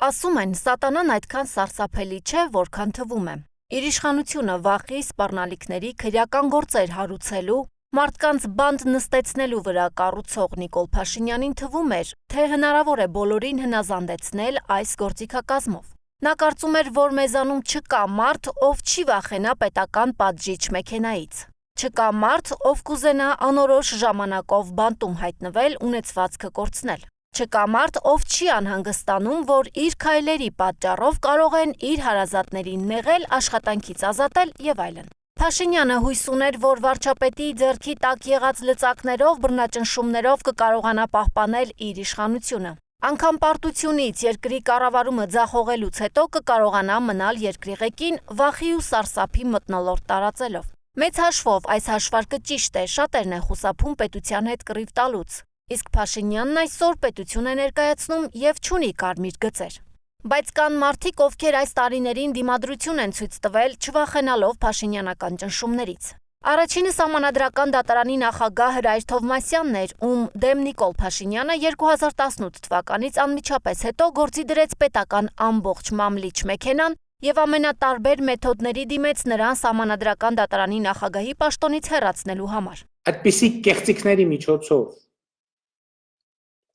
Ասում են, սատանան այդքան սարսափելի չէ, որքան թվում է։ Իր իշխանությունը վախի, սպառնալիքների, քրեական գործեր հարուցելու, մարդկանց բանտ նստեցնելու վրա կառուցող Նիկոլ Փաշինյանին թվում էր, թե հնարավոր է բոլորին հնազանդեցնել այս գործիքակազմով։ Նա կարծում էր, որ մեզանում չկա մարդ, ով չի վախենա պետական պատժիչ մեքենայից։ Չկա մարդ, ով կուզենա անորոշ ժամանակով բանտում հայտնվել, ունեցվածքը կորցնել։ Չկա մարդ, ով չի անհանգստանում, որ իր քայլերի պատճառով կարող են իր հարազատներին նեղել, աշխատանքից ազատել եւ այլն։ Փաշինյանը հույս ուներ, որ վարչապետի ձեռքի տակ եղած լծակներով, բռնաճնշումներով կկարողանա պահպանել իր իշխանությունը։ Անգամ պարտությունից երկրի կառավարումը ձախողելուց հետո կկարողանա մնալ երկրի ղեկին վախի ու սարսափի մթնոլորտ տարածելով։ Մեծ հաշվով այս հաշվարկը ճիշտ է, շատերն են խուսափում պետության հետ կռիվ տալուց։ Իսկ Փաշինյանն այսօր պետություն է ներկայացնում եւ չունի կարմիր գծեր։ Բայց կան մարդիկ, ովքեր այս տարիներին դիմադրություն են ցույց տվել, չվախենալով փաշինյանական ճնշումներից։ Առաջինը Սահմանադրական դատարանի նախագահ Հրայր Թովմասյանն էր, ում դեմ Նիկոլ Փաշինյանը 2018 թվականից անմիջապես հետո գործի դրեց պետական ամբողջ մամլիչ մեքենան եւ ամենատարբեր մեթոդների դիմեց նրան Սահմանադրական դատարանի նախագահի պաշտոնից հեռացնելու համար։ Այդպիսի կեղծիքների միջոցով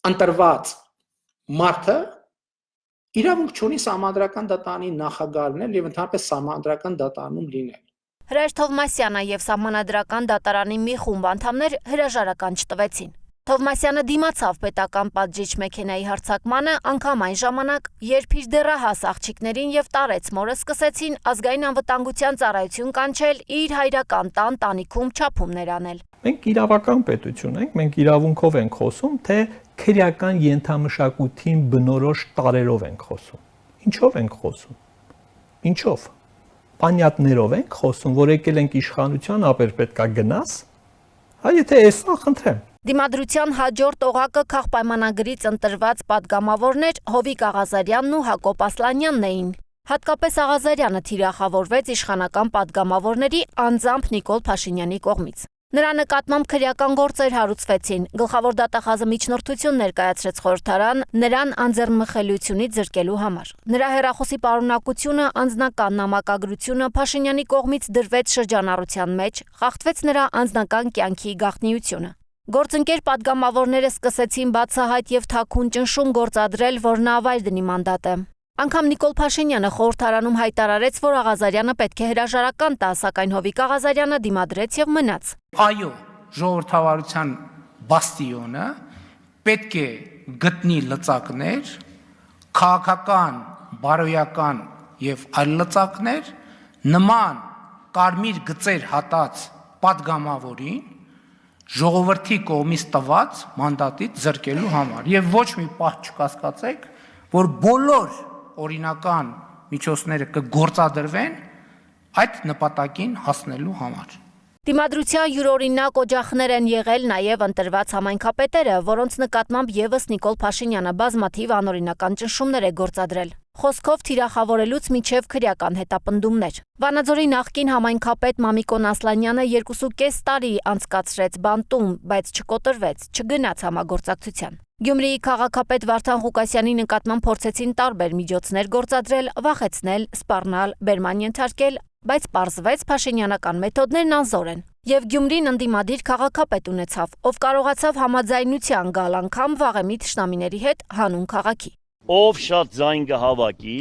ընտրված մարդը իրավունք չունի Սահմանադրական դատարանի նախագահն էլ եւ ընդհանրապես Սահմանադրական դատարանում լինել։ Հրայր Թովմասյանը եւ Սահմանադրական դատարանի մի խումբ անդամներ հրաժարական չտվեցին։ Թովմասյանը դիմացավ պետական պատժիչ մեքենայի հարձակմանը անգամ այն ժամանակ, երբ իր դեռահաս աղջիկներին եւ տարեց մորը սկսեցին ազգային անվտանգության ծառայություն կանչել իր հայրական տանիքում չափումներ անել։ Մենք իրավական պետություն ենք, մենք իրավունքով ենք խոսում, թե քրեական ենթամշակույթին բնորոշ տարերով ենք խոսում։ Ինչով ենք խոսում։ Ինչով։ Պանյատներով ենք խոսում, որ եկել ենք իշխանության, ապեր պետքա գնաս։ Հա եթե էսա խնդրեմ։ Դիմադրության հաջորդ օղակը քաղաքպայմանագրից ընտրված падգամավորներ Հովիկ Աղազարյանն ու Հակոբ Ասլանյանն էին։ Հատկապես Աղազարյանը թիրախավորվեց իշխանական падգամավորների անձամբ Նիկոլ Փաշինյանի կողմից։ Նրա նկատմամբ քրեական գործեր հարուցվեցին, գլխավոր դատախազը միջնորդություն ներկայացրեց խորհրդարան նրան անձեռնմխելիությունից զրկելու համար։ Նրա հեռախոսի պարունակությունը, անձնական նամակագրությունը Փաշինյանի կողմից դրվեց շրջանառության մեջ, խախտվեց նրա անձնական կյանքի գաղտնիությունը։ Գործընկեր падգամավորները սկսեցին բացահայտ եւ թաքուն ճնշում գործադրել, որ նա ավայր դնի մանդատը։ Անգամ Նիկոլ Փաշինյանը խորհրդարանում հայտարարեց, որ Աղազարյանը պետք է հրաժարական տա, սակայն Հովիկ Աղազարյանը դիմադրեց եւ մնաց։ Այո, ժողովրդավարության բաստիոնը պետք է գտնի լծակներ, քաղաքական, բարոյական եւ այլ լծակներ, նման կարմիր գծեր հատած падգամավորին ժողովրդի կողմից տված մանդատից զրկելու համար։ Եվ ոչ մի պահ չկասկածեք, որ բոլոր օրինական միջոցները կգործադրվեն այդ նպատակին հասնելու համար։ Դիմադրության յուրօրինակ օջախներ են եղել նաև ընտրված համայնքապետերը, որոնց նկատմամբ եւս Նիկոլ Փաշինյանը բազմաթիվ անօրինական ճնշումներ է գործադրել։ Խոսքով թիրախավորելուց մինչև քրեական հետապնդումներ։ Վանաձորի նախկին համայնքապետ Մամիկոն Ասլանյանը 2.5 տարի անցկացրեց բանտում, բայց չկոտրվեց, չգնաց համագործակցության։ Գյումրիի քաղաքապետ Վարդան Ղուկասյանի նկատմամբ փորձեցին տարբեր միջոցներ գործադրել, վախեցնել, սպառնալ, բերման ենթարկել, բայց պարզվեց Փաշինյանական մեթոդներն անզոր են։ Եվ Գյումրին ընդդիմադիր քաղաքապետ ունեցավ, ով կարողացավ համաձայնության գալ անգամ վաղեմի թշնամիների հետ հանուն քաղաքի։ Ով շատ ձայն կհավաքի,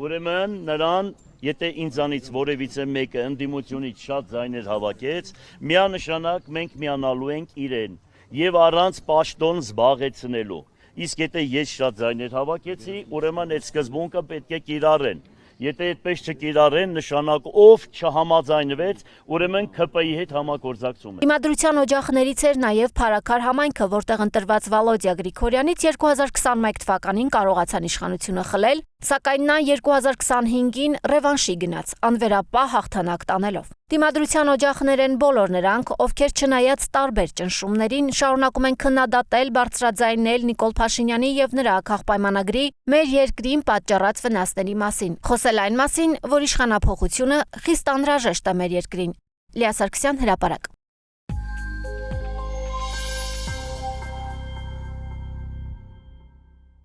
ուրեմն նրան, եթե ինձանից որևիցե մեկը ընդդիմությունից շատ ձայներ հավաքեց, միանշանակ մենք միանալու ենք իրեն եւ առանց պաշտոն զբաղեցնելու։ Իսկ եթե ես շատ ձայներ հավաքեցի, ուրեմն այդ սկզբունքը պետք է կիրառեն։ Եթե այդպես չկիրառեն, նշանակ ով չհամաձայնվեց, ուրեմն ՔՊ-ի հետ համագործակցում է։ Դիմադրության օջախներից էր նաև Փարաքար համայնքը, որտեղ ընտրված Վալոդիա Գրիգորյանից 2021 թվականին կարողացան իշխանությունը խլել, սակայն նա 2025-ին ռևանշի գնաց, անվերապահ հաղթանակ տանելով։ Դիմադրության օջախներ են բոլոր նրանք, ովքեր չնայած տարբեր ճնշումներին շարունակում են քննադատել, բարձրաձայնել Նիկոլ Փաշինյանի եւ նրա քաղաքպայմանագրի մեր երկրին պատճառած վնասների մասին, խոսել այն մասին, որ իշխանափոխությունը խիստ անհրաժեշտ է մեր երկրին։ Լիա Սարգսյան, Հրապարակ։